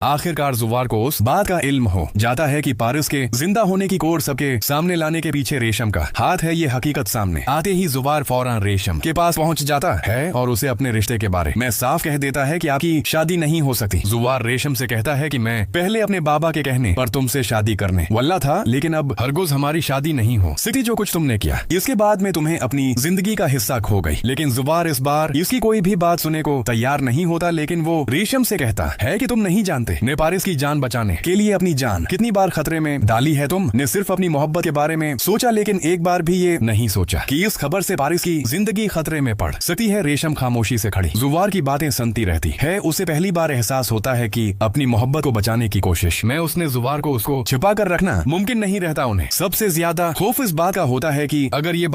आखिरकार जुवार को उस बात का इल्म हो जाता है कि पारिस के जिंदा होने की कोर सबके सामने लाने के पीछे रेशम का हाथ है। ये हकीकत सामने आते ही जुवार फौरन रेशम के पास पहुंच जाता है और उसे अपने रिश्ते के बारे में साफ कह देता है कि आपकी शादी नहीं हो सकती। जुवार रेशम से कहता है कि मैं पहले अपने बाबा के कहने पर तुमसे शादी करने वाला था, लेकिन अब हरगिज़ हमारी शादी नहीं हो सकती। जो कुछ तुमने किया इसके बाद में तुम्हें अपनी जिंदगी का हिस्सा खो गई। लेकिन जुवार इस बार इसकी कोई भी बात सुनने को तैयार नहीं होता, लेकिन वो रेशम से कहता है कि तुम नहीं जानते ने पारिस की जान बचाने के लिए अपनी जान कितनी बार खतरे में डाली है। तुमने सिर्फ अपनी मोहब्बत के बारे में सोचा, लेकिन एक बार भी ये नहीं सोचा कि इस खबर से पारिस की जिंदगी खतरे में पड़ सकती है। रेशम खामोशी से खड़ी जुवार की बातें सुनती रहती है। उसे पहली बार एहसास होता है कि अपनी मोहब्बत को बचाने की कोशिश में उसने जुवार को उसको छिपा कर रखना मुमकिन नहीं रहता। उन्हें सबसे ज्यादा खौफ इस बात का होता है कि अगर ये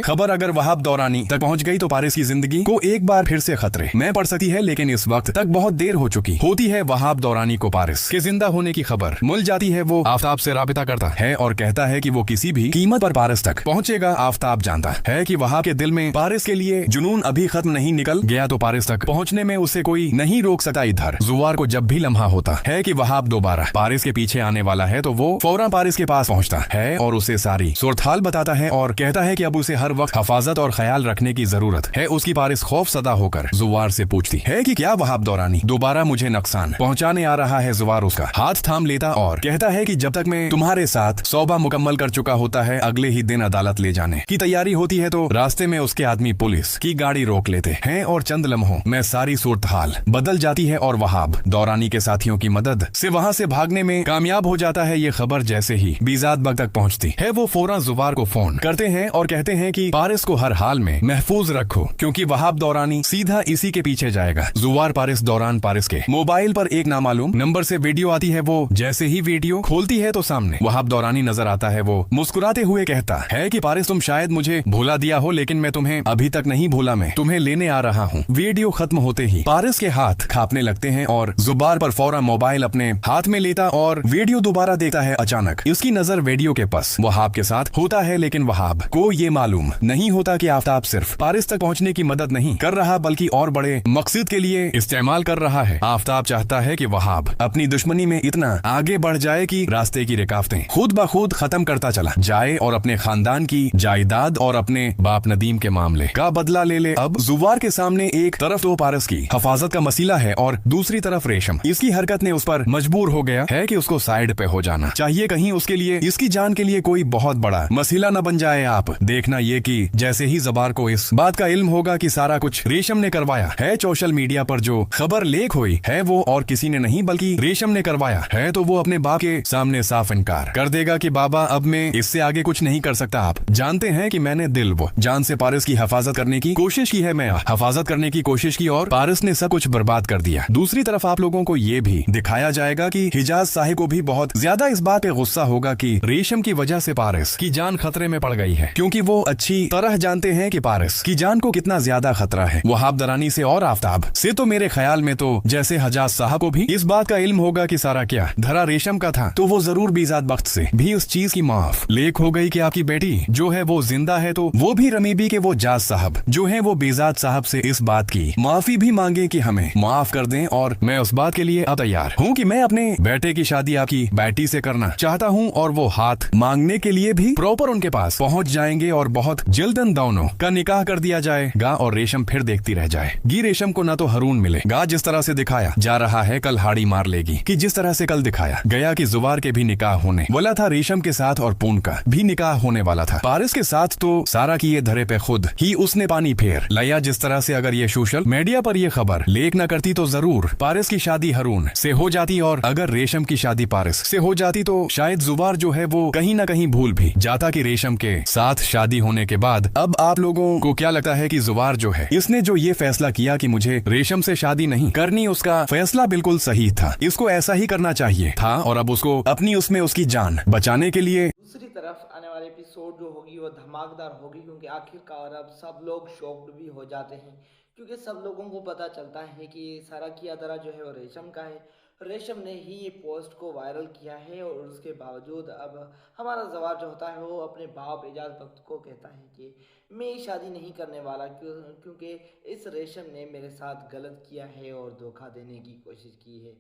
खबर अगर वहाब दौरानी तक पहुंच गई तो पारिस की जिंदगी को एक बार फिर से खतरे में पड़ सकती है। लेकिन इस वक्त तक बहुत देर हो चुकी होती है। वहाब दौरानी को पारिस के जिंदा होने की खबर मिल जाती है। वो आफताब से राबिता करता है और कहता है कि वो किसी भी कीमत पर पारिस तक पहुंचेगा। आफताब जानता है कि वहाब के दिल में पारिस के लिए जुनून अभी खत्म नहीं निकल गया, तो पारिस तक पहुंचने में उसे कोई नहीं रोक सकता। इधर जुवार को जब भी लम्हा होता है कि वहाब दोबारा पारिस के पीछे आने वाला है, तो वो फौरन पारिस के पास पहुंचता है और उसे सारी सूरत-हाल बताता है और कहता है कि अब उसे हर वक्त हिफाजत और ख्याल रखने की जरूरत है। उसकी पारिस खौफ सदा होकर जुवार से पूछती है कि क्या वहाब दौरानी दोबारा मुझे नुकसान पहुंचाने आ रहा है। जुवार उसका हाथ थाम लेता और कहता है कि जब तक मैं तुम्हारे साथ सौबा मुकम्मल कर चुका होता है, अगले ही दिन अदालत ले जाने की तैयारी होती है, तो रास्ते में उसके आदमी पुलिस की गाड़ी रोक लेते हैं और चंद लम्हों में सारी सूरत हाल बदल जाती है और वहाब दौरानी के साथियों की मदद से वहां से भागने में कामयाब हो जाता है। ये खबर जैसे ही बीजात बग तक पहुंचती है, वो फौरन जुवार को फोन करते हैं और कहते हैं कि पारिस को हर हाल में महफूज रखो, क्योंकि वहाब दौरानी सीधा इसी के पीछे जाएगा। जुवार पारिस के मोबाइल पर एक नामालूम नंबर से वीडियो आती है। वो जैसे ही वीडियो खोलती है तो सामने वहाब दौरानी नजर आता है। वो मुस्कुराते हुए कहता है कि पारिस, तुम शायद मुझे भुला दिया हो, लेकिन मैं तुम्हें अभी तक नहीं भूला। मैं तुम्हें लेने आ रहा हूँ। वीडियो खत्म होते ही पारिस के हाथ कांपने लगते हैं और जुबार पर फौरन मोबाइल अपने हाथ में लेता और वीडियो दोबारा देखता है। अचानक इसकी नजर वीडियो के पास वहाब के साथ होता है, लेकिन वहाब को ये मालूम नहीं होता कि आफताब सिर्फ पारिस तक पहुंचने की मदद नहीं कर रहा, बल्कि और बड़े मकसद के लिए इस्तेमाल कर रहा है। आफताब चाहता है कि वहाब अपनी दुश्मनी में इतना आगे बढ़ जाए कि रास्ते की रुकावटें खुद ब खुद खत्म करता चला जाए और अपने खानदान की जायदाद और अपने बाप नदीम के मामले का बदला ले ले। अब जुवार के सामने एक तरफ तो पारिस की हिफाजत का मसला है और दूसरी तरफ रेशम। इसकी हरकत ने उस पर मजबूर हो गया है कि उसको साइड पे हो जाना चाहिए, कहीं उसके लिए इसकी जान के लिए कोई बहुत बड़ा मसला न बन जाए। आप देखना ये कि जैसे ही जुबार को इस बात का इल्म होगा कि सारा कुछ रेशम ने करवाया है, सोशल मीडिया पर जो खबर लीक हुई है वो और किसी ने नहीं बल्कि रेशम ने करवाया है, तो वो अपने बाप के सामने साफ इनकार कर देगा कि बाबा, अब मैं इससे आगे कुछ नहीं कर सकता। आप जानते हैं कि मैंने दिल व जान से पारिस की हिफाजत करने की कोशिश की है। मैं हिफाजत करने की कोशिश की और पारिस ने सब कुछ बर्बाद कर दिया। दूसरी तरफ आप लोगों को ये भी दिखाया जाएगा कि हिजाज साहिब को भी बहुत ज्यादा इस बात पे गुस्सा होगा कि रेशम की वजह से पारिस की जान खतरे में पड़ गई है, क्योंकि वो अच्छी तरह जानते हैं कि पारिस की जान को कितना ज्यादा खतरा है। वहाब दरानी से और आफताब से तो मेरे ख्याल में तो जैसे हजाज साहब को भी इस बात का इल्म होगा कि सारा क्या धरा रेशम का था, तो वो जरूर बीजात बख्त से भी उस चीज की माफ लेक हो गई कि आपकी बेटी जो है वो जिंदा है, तो वो भी रमीबी के वो जाज साहब जो है वो बीजात साहब से इस बात की माफी भी मांगे कि हमें माफ कर दें। और मैं उस बात के लिए अब तैयार हूँ कि मैं अपने बेटे की शादी आपकी बेटी से करना चाहता हूँ। और वो हाथ मांगने के लिए भी प्रॉपर उनके पास पहुँच जाएंगे और बहुत जल्दन दोनों का निकाह कर दिया जाएगा और रेशम फिर देखती रह जाएगी। रेशम को ना तो हरून मिलेगा जिस तरह से दिखाया जा रहा है, कल हाड़ी मार लेगी कि जिस तरह से कल दिखाया गया कि जुवार के भी निकाह होने वाला था रेशम के साथ और पून का भी निकाह होने वाला था। पारिस के साथ तो सारा की ये धरे पे खुद ही उसने पानी फेर लाया। जिस तरह से अगर ये सोशल मीडिया पर ये खबर लीक न करती तो जरूर पारिस की शादी हरून से हो जाती, और अगर रेशम की शादी पारिस से हो जाती तो शायद जुवार जो है वो कहीं ना कहीं भूल भी जाता कि रेशम के साथ शादी होने के बाद अब आप लोगों को क्या लगता है कि जुवार जो है इसने जो ये फैसला किया कि मुझे रेशम से शादी नहीं करनी, उसका फैसला बिल्कुल सही था। इसको ऐसा ही करना चाहिए था और अब उसको अपनी उसमें उसकी जान बचाने के लिए दूसरी तरफ आने वाले एपिसोड जो होगी वो धमाकेदार होगी, क्योंकि आखिरकार अब सब लोग शॉक्ड भी हो जाते हैं, क्योंकि सब लोगों को पता चलता है कि सारा की अदरा जो है वो रेशम का है। रेशम ने ही ये पोस्ट को वायरल किया है और उसके बावजूद अब हमारा जवाब जो होता है वो अपने बाप एजाज भक्त को कहता है कि मैं ये शादी नहीं करने वाला, क्योंकि इस रेशम ने मेरे साथ गलत किया है और धोखा देने की कोशिश की है।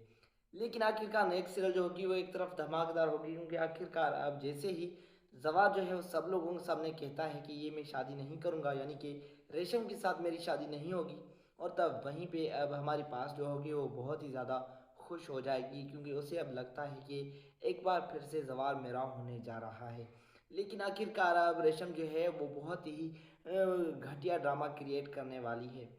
लेकिन आखिरकार नेक्स्ट सीरियल जो होगी वो एक तरफ धमाकेदार होगी, क्योंकि आखिरकार अब जैसे ही जवाब जो है वो सब लोगों के सामने कहता है कि ये मैं शादी नहीं करूँगा, यानी कि रेशम के साथ मेरी शादी नहीं होगी। और तब वहीं पे अब हमारी पास जो होगी वो बहुत ही ज़्यादा खुश हो जाएगी, क्योंकि उसे अब लगता है कि एक बार फिर से जवाब मेरा होने जा रहा है। लेकिन आखिरकार अब रेशम जो है वो बहुत ही घटिया ड्रामा क्रिएट करने वाली है,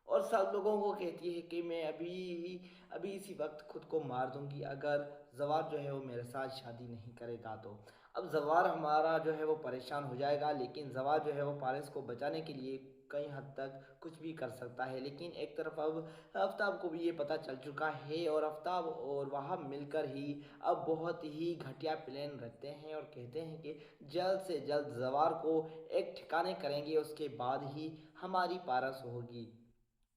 और सब लोगों को कहती है कि मैं अभी अभी इसी वक्त खुद को मार दूंगी अगर जवार जो है वो मेरे साथ शादी नहीं करेगा तो। अब जवार हमारा जो है वो परेशान हो जाएगा, लेकिन जवार जो है वो पारस को बचाने के लिए कई हद तक कुछ भी कर सकता है। लेकिन एक तरफ अब आफ्ताब को भी ये पता चल चुका है, और आफ्ताब और वहाब मिलकर ही अब बहुत ही घटिया प्लान रखते हैं और कहते हैं कि जल्द से जल्द जवार को एक ठिकाने करेंगे, उसके बाद ही हमारी पारस होगी।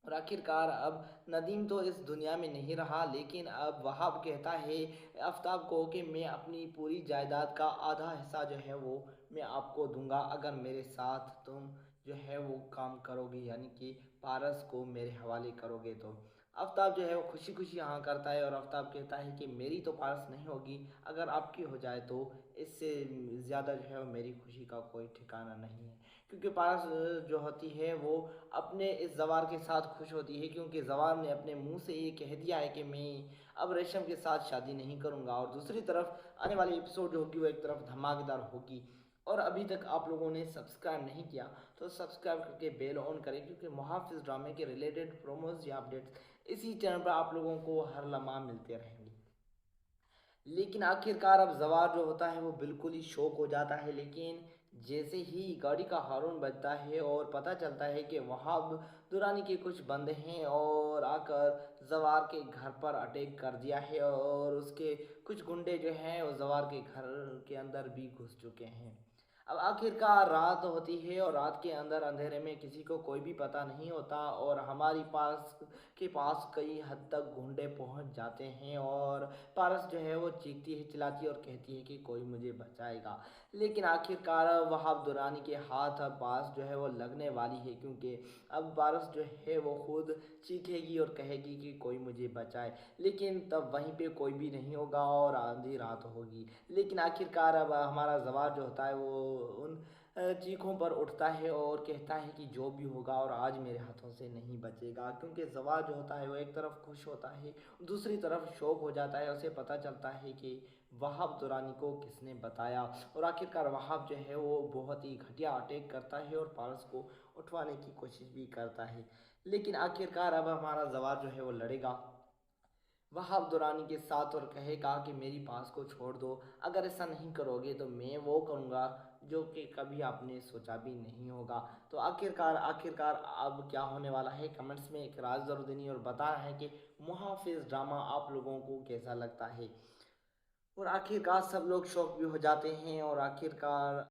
और आखिरकार अब नदीम तो इस दुनिया में नहीं रहा, लेकिन अब वहाब कहता है आफ्ताब को कि मैं अपनी पूरी जायदाद का आधा हिस्सा जो है वो मैं आपको दूंगा अगर मेरे साथ तुम जो है वो काम करोगे, यानी कि पारस को मेरे हवाले करोगे तो। आफ्ताब जो है वो खुशी खुशी हाँ करता है, और आफ्ताब कहता है कि मेरी तो पारस नहीं होगी, अगर आपकी हो जाए तो इससे ज़्यादा जो है वो मेरी खुशी का कोई ठिकाना नहीं है। क्योंकि पारस जो होती है वो अपने इस जवार के साथ खुश होती है, क्योंकि जवार ने अपने मुंह से ये कह दिया है कि मैं अब रेशम के साथ शादी नहीं करूंगा। और दूसरी तरफ आने वाली एपिसोड जो होगी वो एक तरफ धमाकेदार होगी। और अभी तक आप लोगों ने सब्सक्राइब नहीं किया तो सब्सक्राइब करके बेल ऑन करें, क्योंकि मुहाफिज ड्रामे के रिलेटेड प्रोमोज या अपडेट्स इसी चैनल पर आप लोगों को हर लम्हा मिलते रहेंगे। लेकिन आखिरकार अब जवार जो होता है वो बिल्कुल ही शौक हो जाता है, लेकिन जैसे ही गाड़ी का हॉर्न बजता है और पता चलता है कि वहाब दुरानी के कुछ बंदे हैं और आकर जवार के घर पर अटैक कर दिया है, और उसके कुछ गुंडे जो हैं वो जवार के घर के अंदर भी घुस चुके हैं। अब आखिरकार रात होती है, और रात के अंदर अंधेरे में किसी को कोई भी पता नहीं होता, और हमारी पास कई हद तक गुंडे पहुंच जाते हैं, और पारस जो है वो चीखती है चिल्लाती है और कहती है कि कोई मुझे बचाएगा। लेकिन आखिरकार वहाब दुरानी के हाथ अब पास जो है वो लगने वाली है, क्योंकि अब पारस जो है वो खुद चीखेगी और कहेगी कि कोई मुझे बचाए। लेकिन तब वहीं पे कोई भी नहीं होगा और आधी रात होगी। लेकिन आखिरकार अब हमारा जवाब जो होता है वो उन चीखों पर उठता है और कहता है कि जो भी होगा और आज मेरे हाथों से नहीं बचेगा, क्योंकि जवाब जो होता है वो एक तरफ खुश होता है, दूसरी तरफ शौक हो जाता है। उसे पता चलता है कि वहाब दुरानी को किसने बताया, और आखिरकार वहाब जो है वो बहुत ही घटिया अटैक करता है और पारस को उठवाने की कोशिश भी करता है। लेकिन आखिरकार अब हमारा जवाब जो है वो लड़ेगा वहाब दुरानी के साथ और कहेगा कि मेरी पास को छोड़ दो, अगर ऐसा नहीं करोगे तो मैं वो करूँगा जो कि कभी आपने सोचा भी नहीं होगा। तो आखिरकार आखिरकार अब क्या होने वाला है, कमेंट्स में एक राज जरूर देनी और बताना है कि मुहाफिज ड्रामा आप लोगों को कैसा लगता है। और आखिरकार सब लोग शौक भी हो जाते हैं, और आखिरकार